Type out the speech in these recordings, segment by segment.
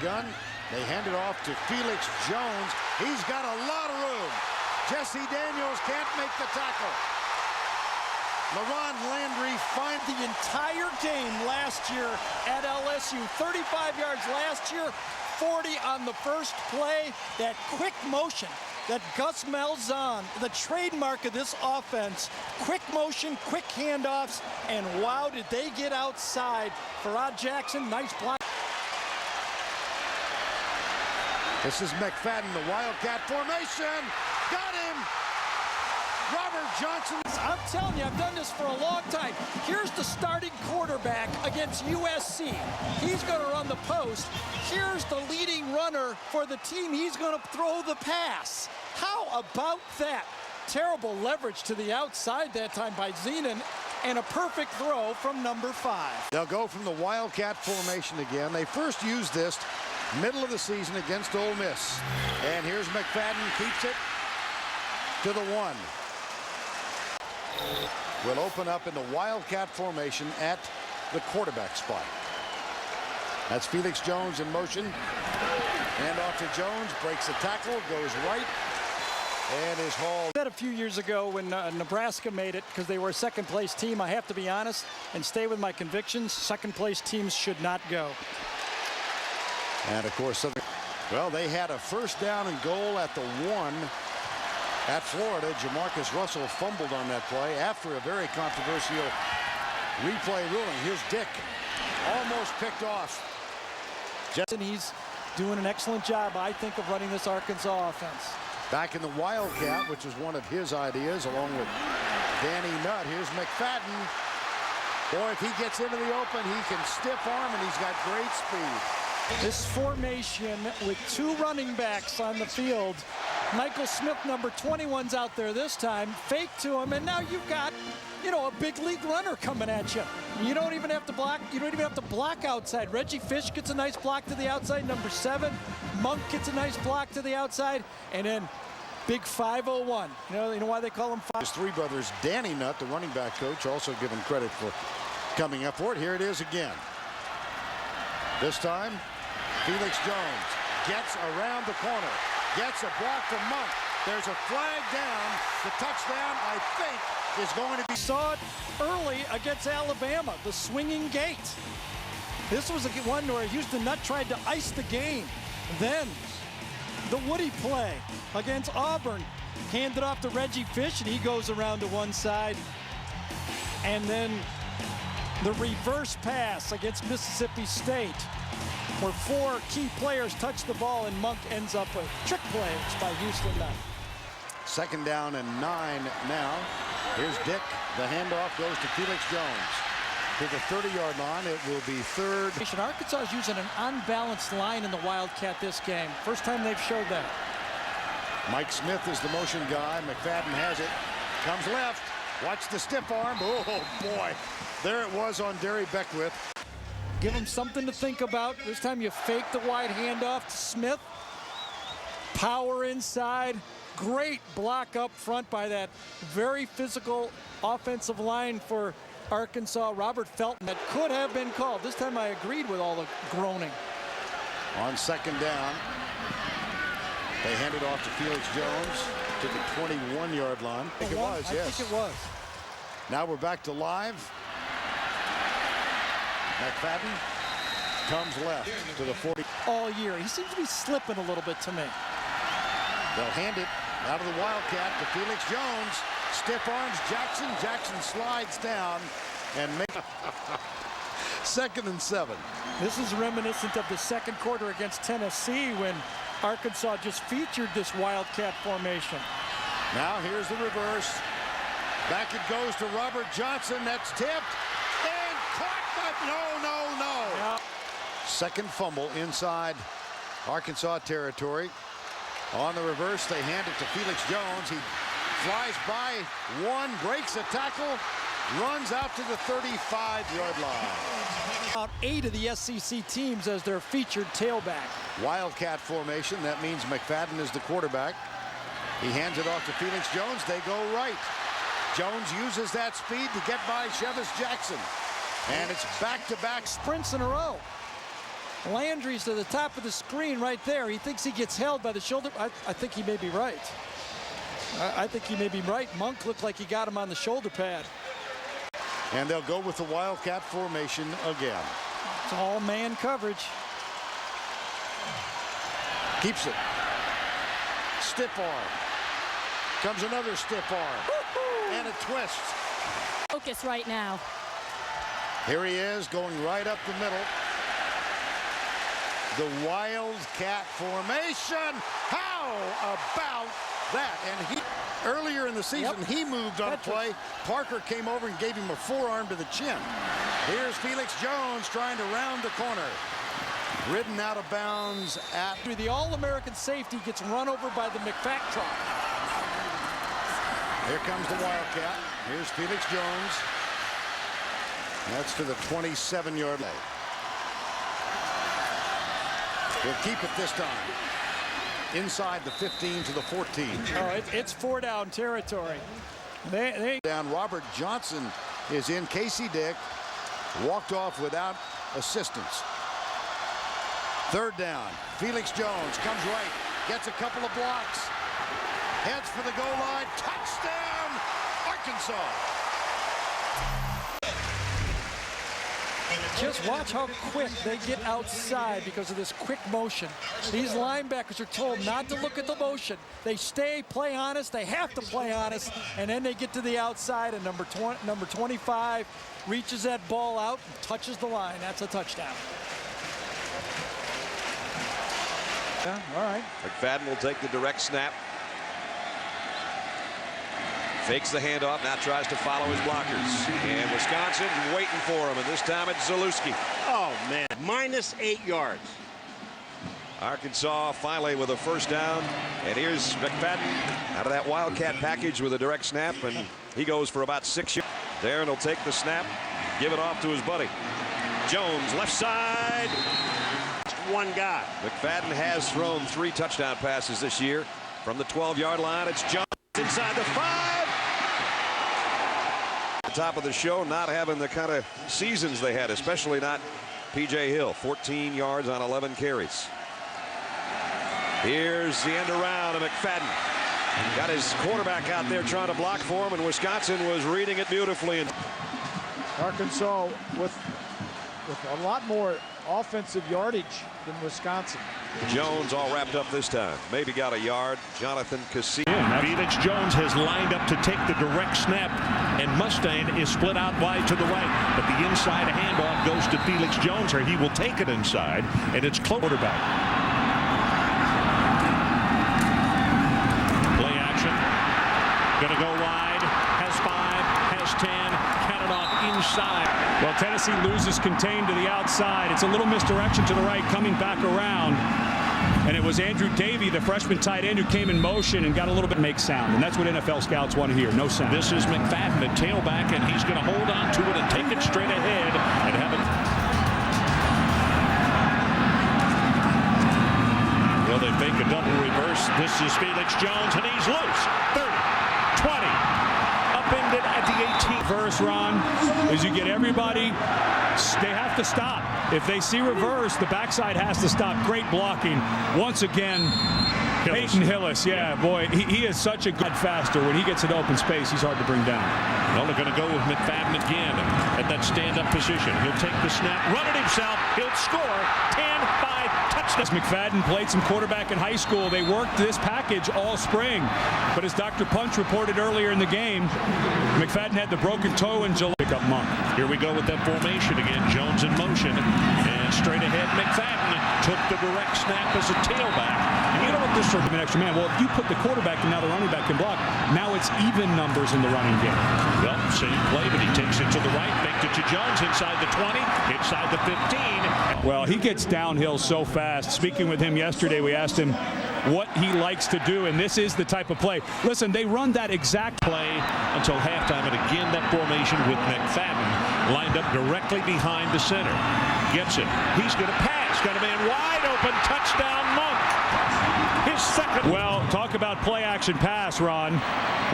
gun. They hand it off to Felix Jones. He's got a lot of room. Jesse Daniels can't make the tackle. LaRon Landry finds the entire game last year at LSU. 35 yards last year, 40 on the first play. That quick motion that Gus Malzahn, the trademark of this offense, quick motion, quick handoffs, and wow, did they get outside. Farrod Jackson, nice block. This is McFadden, the Wildcat formation. Got him! Robert Johnson. I'm telling you, I've done this for a long time. Here's the starting quarterback against USC. He's going to run the post. Here's the leading runner for the team. He's going to throw the pass. How about that? Terrible leverage to the outside that time by Zenon, and a perfect throw from number 5. They'll go from the Wildcat formation again. They first used this middle of the season against Ole Miss. And here's McFadden, keeps it to the 1. Will open up in the Wildcat formation at the quarterback spot. That's Felix Jones in motion. Hand off to Jones, breaks the tackle, goes right, and is hauled. I said a few years ago when Nebraska made it, because they were a second-place team, I have to be honest and stay with my convictions. Second-place teams should not go. And, of course, well, they had a first down and goal at the 1 at Florida. Jamarcus Russell fumbled on that play after a very controversial replay ruling. Here's Dick, almost picked off. He's doing an excellent job, I think, of running this Arkansas offense. Back in the Wildcat, which was one of his ideas, along with Danny Nutt. Here's McFadden. Boy, if he gets into the open, he can stiff arm, and he's got great speed. This formation with 2 running backs on the field. Michael Smith, number 21's out there this time. Fake to him, and now you've got, you know, a big league runner coming at you. You don't even have to block. You don't even have to block outside. Reggie Fish gets a nice block to the outside. Number 7, Monk gets a nice block to the outside, and then big 501. You know why they call him 5? His 3 brothers, Danny Nutt, the running back coach, also given credit for coming up for it. Here it is again. This time, Felix Jones gets around the corner. Gets a block from Monk. There's a flag down. The touchdown, I think, is going to be. Saw it early against Alabama, the swinging gate. This was a one where Houston Nutt tried to ice the game. Then the Woody play against Auburn. Handed off to Reggie Fish, and he goes around to one side. And then the reverse pass against Mississippi State, where 4 key players touch the ball, and Monk ends up with trick plays by Houston Nutt. 2nd down and 9 now. Here's Dick. The handoff goes to Felix Jones. To the 30-yard line, it will be 3rd. Arkansas is using an unbalanced line in the Wildcat this game. First time they've showed that. Mike Smith is the motion guy. McFadden has it. Comes left. Watch the stiff arm. Oh, boy. There it was on Derry Beckwith. Give him something to think about. This time you fake the wide handoff to Smith. Power inside. Great block up front by that very physical offensive line for Arkansas. Robert Felton, that could have been called. This time I agreed with all the groaning. On 2nd down, they hand it off to Felix Jones to the 21-yard line. I think it was, yes. I think it was. Now we're back to live. McFadden comes left to the 40. All year. He seems to be slipping a little bit to me. They'll hand it out of the Wildcat to Felix Jones. Stiff arms Jackson. Jackson slides down and makes 2nd and 7. This is reminiscent of the 2nd quarter against Tennessee when Arkansas just featured this Wildcat formation. Now here's the reverse. Back it goes to Robert Johnson. That's tipped. And caught by... No. Yeah. 2nd fumble inside Arkansas territory. On the reverse, they hand it to Felix Jones. He flies by 1, breaks a tackle, runs out to the 35-yard line. About 8 of the SEC teams as their featured tailback. Wildcat formation. That means McFadden is the quarterback. He hands it off to Felix Jones. They go right. Jones uses that speed to get by Chevis Jackson. And it's back-to-back sprints in a row. Landry's to the top of the screen right there. He thinks he gets held by the shoulder. I think he may be right. I think he may be right. Monk looked like he got him on the shoulder pad. And they'll go with the Wildcat formation again. It's all man coverage. Keeps it. Stiff arm. Comes another stiff arm. And a twist. Focus right now. Here he is going right up the middle. The Wildcat formation. How about that? And earlier in the season, he moved on a play. Parker came over and gave him a forearm to the chin. Here's Felix Jones trying to round the corner. Ridden out of bounds at... The All-American safety gets run over by the McFadden. Here comes the Wildcat. Here's Felix Jones. That's to the 27-yard line. He'll keep it this time. Inside the 15 to the 14. Oh, it's 4-down territory. Down. Robert Johnson is in. Casey Dick walked off without assistance. 3rd down. Felix Jones comes right. Gets a couple of blocks. Heads for the goal line. Touchdown, Arkansas. Just watch how quick they get outside because of this quick motion. These linebackers are told not to look at the motion. They stay, play honest. They have to play honest, and then they get to the outside, and number 25 reaches that ball out and touches the line. That's a touchdown. Yeah, all right. McFadden will take the direct snap. Fakes the handoff, now tries to follow his blockers. And Wisconsin's waiting for him, and this time it's Zalewski. Oh, man. -8 yards. Arkansas finally with a 1st down. And here's McFadden out of that Wildcat package with a direct snap, and he goes for about 6 yards. There, and he'll take the snap, give it off to his buddy. Jones, left side. Just one guy. McFadden has thrown 3 touchdown passes this year. From the 12-yard line, it's Jones inside the 5. Top of the show, not having the kind of seasons they had, especially not P.J. Hill. 14 yards on 11 carries. Here's the end around of McFadden. Got his quarterback out there trying to block for him, and Wisconsin was reading it beautifully. Arkansas with a lot more offensive yardage than Wisconsin. Jones all wrapped up this time. Maybe got a yard. Jonathan Cassini. Felix Jones has lined up to take the direct snap, and Mustang is split out wide to the right. But the inside handoff goes to Felix Jones, or he will take it inside, and it's quarterback. Play action. Going to go wide. Has 5. Has 10. Counted off inside. Well, Tennessee loses contained to the outside. It's a little misdirection to the right, coming back around. And it was Andrew Davey, the freshman tight end, who came in motion and got a little bit make sound. And that's what NFL scouts want to hear, no sound. This is McFadden, the tailback, and he's going to hold on to it and take it straight ahead and have it. Well, they fake a double reverse. This is Felix Jones, and he's loose. 30, 20. Upended at the 18. Reverse, Ron, is you get everybody, they have to stop. If they see reverse, the backside has to stop. Great blocking. Once again, Peyton Hillis, yeah, boy, he is such a good faster. When he gets an open space, he's hard to bring down. Well, they're going to go with McFadden again at that stand-up position. He'll take the snap, run it himself. He'll score 10-5 touchdown. As McFadden played some quarterback in high school, they worked this package all spring. But as Dr. Punch reported earlier in the game, McFadden had the broken toe in July. Pick up Monk. Here we go with that formation again. Jones in motion. And straight ahead, McFadden took the direct snap as a tailback. And you know what this sort of an extra man? Well, if you put the quarterback and now the running back can block, now it's even numbers in the running game. Well, same play, but he takes it to the right, faked it to Jones inside the 20, inside the 15. Well, he gets downhill so fast. Speaking with him yesterday, we asked him what he likes to do, and this is the type of play. Listen, they run that exact play until halftime, and again that formation with McFadden lined up directly behind the center. Gets it. He's going to pass. Got a man wide open. Touchdown, Monk. His second. Well, talk about play action pass, Ron.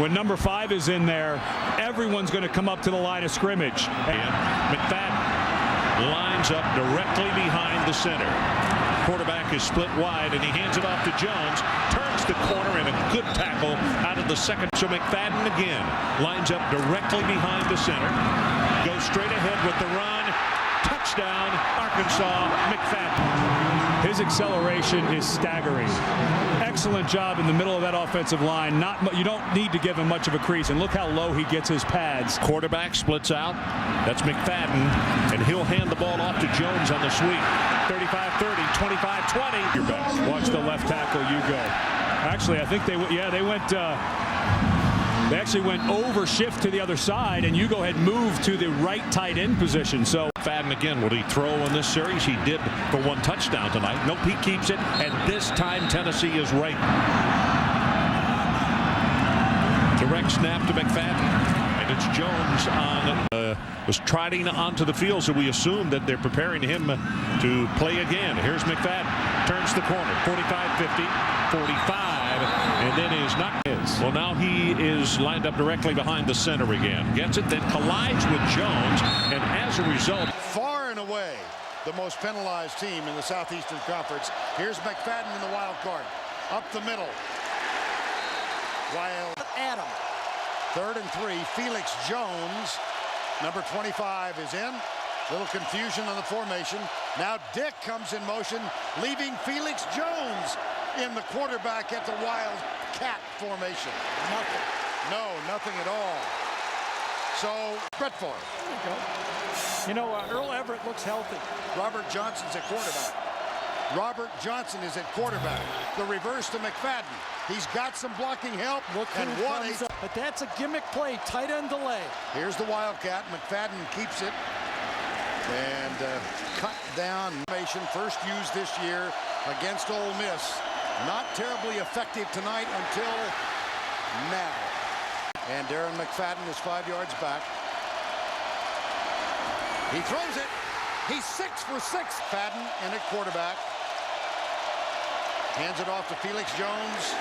When number 5 is in there, everyone's going to come up to the line of scrimmage. And McFadden lines up directly behind the center. Quarterback is split wide, and he hands it off to Jones. Turns the corner, and a good tackle out of the second. So McFadden again lines up directly behind the center. Goes straight ahead with the run. Touchdown, Arkansas, McFadden. His acceleration is staggering. Excellent job in the middle of that offensive line. You don't need to give him much of a crease, and look how low he gets his pads. Quarterback splits out. That's McFadden, and he'll hand the ball off to Jones on the sweep. 35-30, 25-20. You're back. Watch the left tackle, you go. Actually, I think they actually went over shift to the other side, and you go ahead and move to the right tight end position. So McFadden again, will he throw in this series? He did for one touchdown tonight. Nope, he keeps it, and this time Tennessee is right. Direct snap to McFadden. And it's Jones was trotting onto the field, so we assume that they're preparing him to play again. Here's McFadden, turns the corner, 45-50, 45, and then is not his. Well, now he is lined up directly behind the center again. Gets it, then collides with Jones, and as a result, far and away the most penalized team in the Southeastern Conference. Here's McFadden in the wild card, up the middle. Wild Adam. 3rd and 3. Felix Jones, number 25, is in. Little confusion on the formation. Now Dick comes in motion, leaving Felix Jones in the quarterback at the Wildcat formation. Nothing. No, nothing at all. So, Brett Favre. You know, Earl Everett looks healthy. Robert Johnson's at quarterback. Robert Johnson is at quarterback. The reverse to McFadden. He's got some blocking help. Look and who one comes up. But that's a gimmick play, tight end delay. Here's the Wildcat. McFadden keeps it. And cut down formation, first used this year against Ole Miss. Not terribly effective tonight until now. And Darren McFadden is 5 yards back. He throws it. He's 6 for 6. Fadden in at quarterback. Hands it off to Felix Jones.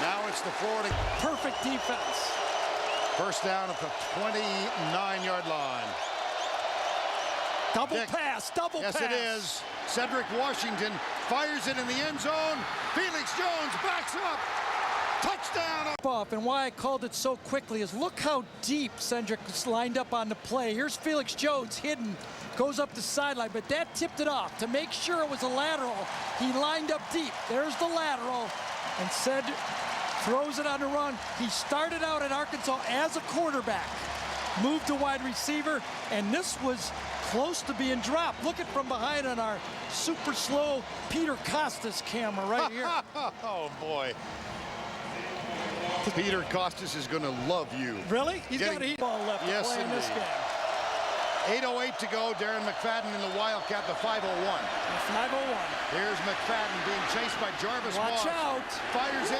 Now it's the Florida. Perfect defense. First down at the 29-yard line. Double Dick. pass, double pass. Yes, it is. Cedric Washington fires it in the end zone. Felix Jones backs up. Touchdown. Off, and why I called it so quickly is look how deep Cedric was lined up on the play. Here's Felix Jones hidden, goes up the sideline, but that tipped it off. To make sure it was a lateral, he lined up deep. There's the lateral, and Cedric throws it on the run. He started out at Arkansas as a quarterback, moved to wide receiver, and this was close to being dropped. Look at from behind on our super slow Peter Costas camera right here. Oh, boy. Peter Costas is going to love you. Really? He's got a ball left to play in this game. 8:08 to go. Darren McFadden in the Wildcat, the 501. The 501. Here's McFadden being chased by Jarvis Moss. Watch out. Fires in.